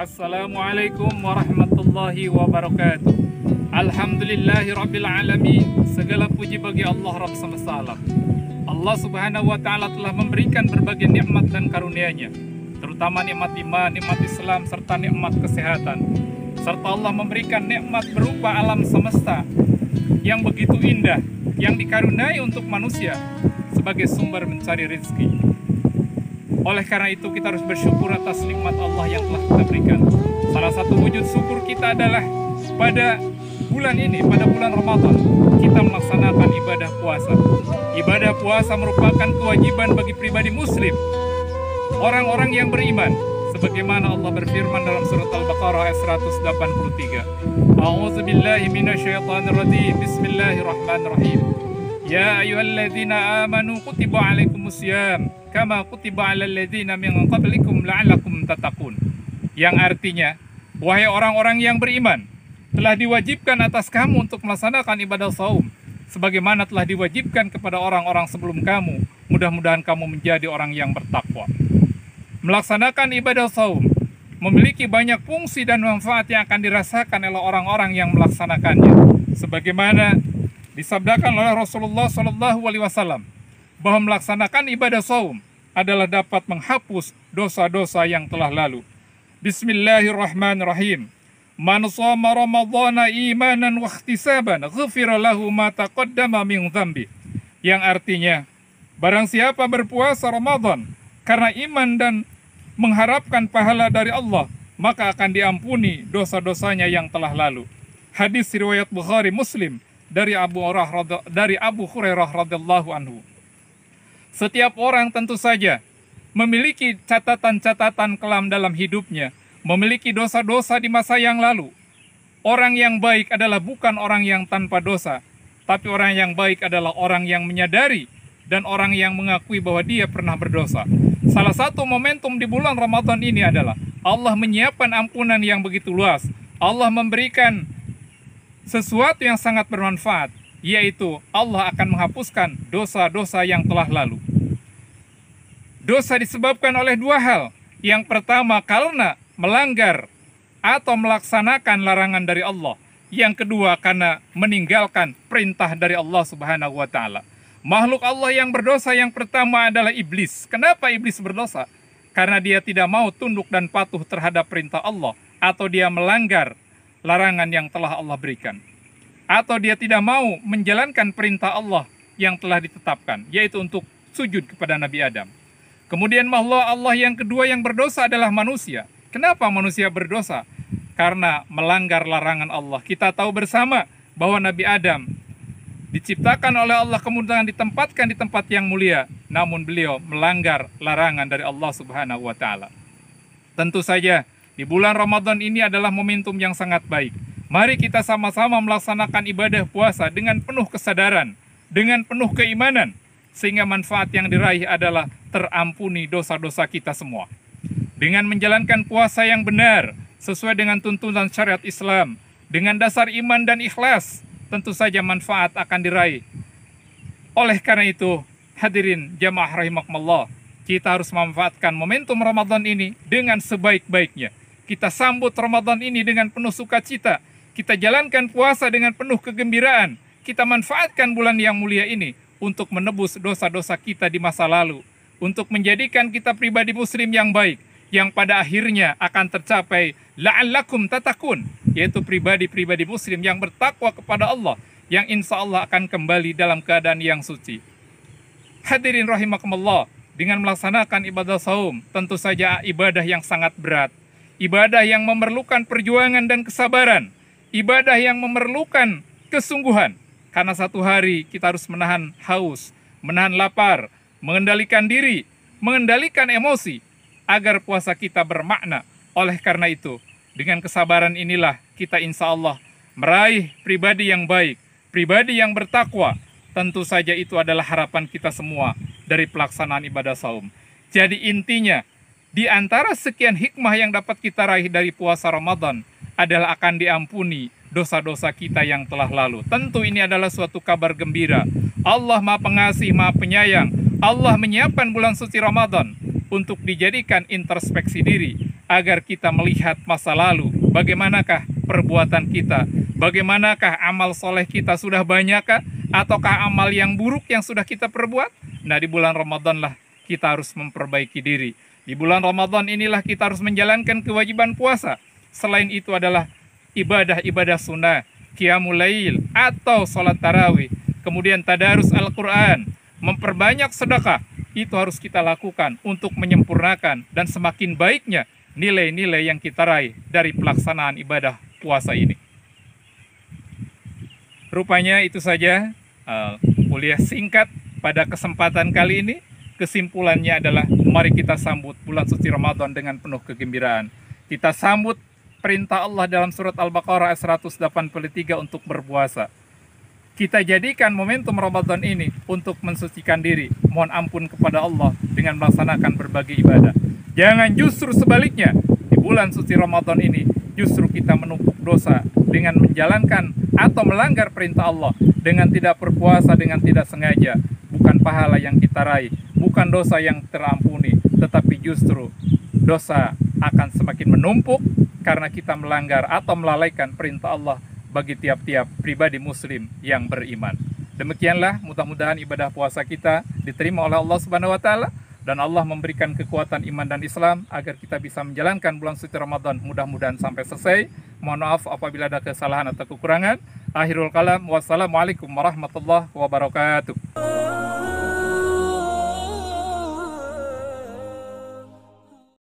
Assalamualaikum warahmatullahi wabarakatuh. Alhamdulillahirabbil alamin. Segala puji bagi Allah Rabb semesta alam. Allah Subhanahu wa taala telah memberikan berbagai nikmat dan karunia-Nya, terutama nikmat iman, nikmat Islam serta nikmat kesehatan. Serta Allah memberikan nikmat berupa alam semesta yang begitu indah, yang dikaruniai untuk manusia sebagai sumber mencari rezeki. Oleh karena itu kita harus bersyukur atas nikmat Allah yang telah kita berikan. Salah satu wujud syukur kita adalah pada bulan ini, pada bulan Ramadan, kita melaksanakan ibadah puasa. Ibadah puasa merupakan kewajiban bagi pribadi muslim, orang-orang yang beriman. Sebagaimana Allah berfirman dalam surat Al-Baqarah ayat 183. A'udzubillahi minasyaitonirrajim. Bismillahirrahmanirrahim. Ya ayyuhalladzina amanu kutiba alaikumusiyam kama kutiba alal ladzina min qablikum la'allakum tattaqun. Yang artinya, wahai orang-orang yang beriman, telah diwajibkan atas kamu untuk melaksanakan ibadah saum sebagaimana telah diwajibkan kepada orang-orang sebelum kamu. Mudah-mudahan kamu menjadi orang yang bertakwa. Melaksanakan ibadah saum memiliki banyak fungsi dan manfaat yang akan dirasakan oleh orang-orang yang melaksanakannya. Sebagaimana disabdakan oleh Rasulullah SAW bahwa melaksanakan ibadah saum adalah dapat menghapus dosa-dosa yang telah lalu. Bismillahirrahmanirrahim. Man shoma ramadhana imanan wa ihtisaban ghufira lahu ma taqaddama min dzambi. Yang artinya, barang siapa berpuasa Ramadan karena iman dan mengharapkan pahala dari Allah, maka akan diampuni dosa-dosanya yang telah lalu. Hadis riwayat Bukhari Muslim dari Abu Hurairah radhiyallahu anhu. Setiap orang tentu saja memiliki catatan-catatan kelam dalam hidupnya, memiliki dosa-dosa di masa yang lalu. Orang yang baik adalah bukan orang yang tanpa dosa, tapi orang yang baik adalah orang yang menyadari dan orang yang mengakui bahwa dia pernah berdosa. Salah satu momentum di bulan Ramadan ini adalah Allah menyiapkan ampunan yang begitu luas. Allah memberikan sesuatu yang sangat bermanfaat, yaitu Allah akan menghapuskan dosa-dosa yang telah lalu. Dosa disebabkan oleh dua hal. Yang pertama, karena melanggar atau melaksanakan larangan dari Allah. Yang kedua, karena meninggalkan perintah dari Allah Subhanahu wa taala. Makhluk Allah yang berdosa yang pertama adalah iblis. Kenapa iblis berdosa? Karena dia tidak mau tunduk dan patuh terhadap perintah Allah, atau dia melanggar larangan yang telah Allah berikan, atau dia tidak mau menjalankan perintah Allah yang telah ditetapkan, yaitu untuk sujud kepada Nabi Adam. Kemudian makhluk Allah yang kedua yang berdosa adalah manusia. Kenapa manusia berdosa? Karena melanggar larangan Allah. Kita tahu bersama bahwa Nabi Adam diciptakan oleh Allah, kemudian ditempatkan di tempat yang mulia, namun beliau melanggar larangan dari Allah Subhanahu wa taala. Tentu saja di bulan Ramadan ini adalah momentum yang sangat baik. Mari kita sama-sama melaksanakan ibadah puasa dengan penuh kesadaran, dengan penuh keimanan, sehingga manfaat yang diraih adalah terampuni dosa-dosa kita semua. Dengan menjalankan puasa yang benar, sesuai dengan tuntunan syariat Islam, dengan dasar iman dan ikhlas, tentu saja manfaat akan diraih. Oleh karena itu, hadirin jamaah rahimakumullah, kita harus memanfaatkan momentum Ramadan ini dengan sebaik-baiknya. Kita sambut Ramadan ini dengan penuh sukacita. Kita jalankan puasa dengan penuh kegembiraan. Kita manfaatkan bulan yang mulia ini untuk menebus dosa-dosa kita di masa lalu, untuk menjadikan kita pribadi muslim yang baik, yang pada akhirnya akan tercapai la'allakum tattaqun, yaitu pribadi-pribadi muslim yang bertakwa kepada Allah, yang insya Allah akan kembali dalam keadaan yang suci. Hadirin rahimakumullah, dengan melaksanakan ibadah saum, tentu saja ibadah yang sangat berat, ibadah yang memerlukan perjuangan dan kesabaran, ibadah yang memerlukan kesungguhan. Karena satu hari kita harus menahan haus, menahan lapar, mengendalikan diri, mengendalikan emosi, agar puasa kita bermakna. Oleh karena itu, dengan kesabaran inilah kita insya Allah meraih pribadi yang baik, pribadi yang bertakwa. Tentu saja itu adalah harapan kita semua dari pelaksanaan ibadah saum. Jadi intinya, di antara sekian hikmah yang dapat kita raih dari puasa Ramadan adalah akan diampuni dosa-dosa kita yang telah lalu. Tentu ini adalah suatu kabar gembira. Allah Maha Pengasih, Maha Penyayang. Allah menyiapkan bulan suci Ramadan untuk dijadikan introspeksi diri, agar kita melihat masa lalu, bagaimanakah perbuatan kita, bagaimanakah amal soleh kita, sudah banyakkah, ataukah amal yang buruk yang sudah kita perbuat. Nah, di bulan Ramadan lah kita harus memperbaiki diri. Di bulan Ramadan inilah kita harus menjalankan kewajiban puasa. Selain itu adalah ibadah-ibadah sunnah, qiyamul lail atau sholat tarawih, kemudian tadarus Al-Quran, memperbanyak sedekah. Itu harus kita lakukan untuk menyempurnakan dan semakin baiknya nilai-nilai yang kita raih dari pelaksanaan ibadah puasa ini. Rupanya itu saja kuliah singkat pada kesempatan kali ini. Kesimpulannya adalah mari kita sambut bulan suci Ramadan dengan penuh kegembiraan. Kita sambut perintah Allah dalam surat Al-Baqarah ayat 183 untuk berpuasa. Kita jadikan momentum Ramadan ini untuk mensucikan diri, mohon ampun kepada Allah dengan melaksanakan berbagai ibadah. Jangan justru sebaliknya, di bulan suci Ramadan ini justru kita menumpuk dosa dengan menjalankan atau melanggar perintah Allah, dengan tidak berpuasa, dengan tidak sengaja. Bukan pahala yang kita raih, bukan dosa yang terampuni, tetapi justru dosa akan semakin menumpuk karena kita melanggar atau melalaikan perintah Allah bagi tiap-tiap pribadi muslim yang beriman. Demikianlah, mudah-mudahan ibadah puasa kita diterima oleh Allah Subhanahu wa taala dan Allah memberikan kekuatan iman dan Islam agar kita bisa menjalankan bulan suci Ramadan mudah-mudahan sampai selesai. Mohon maaf apabila ada kesalahan atau kekurangan. Akhirul kalam, wassalamualaikum warahmatullahi wabarakatuh.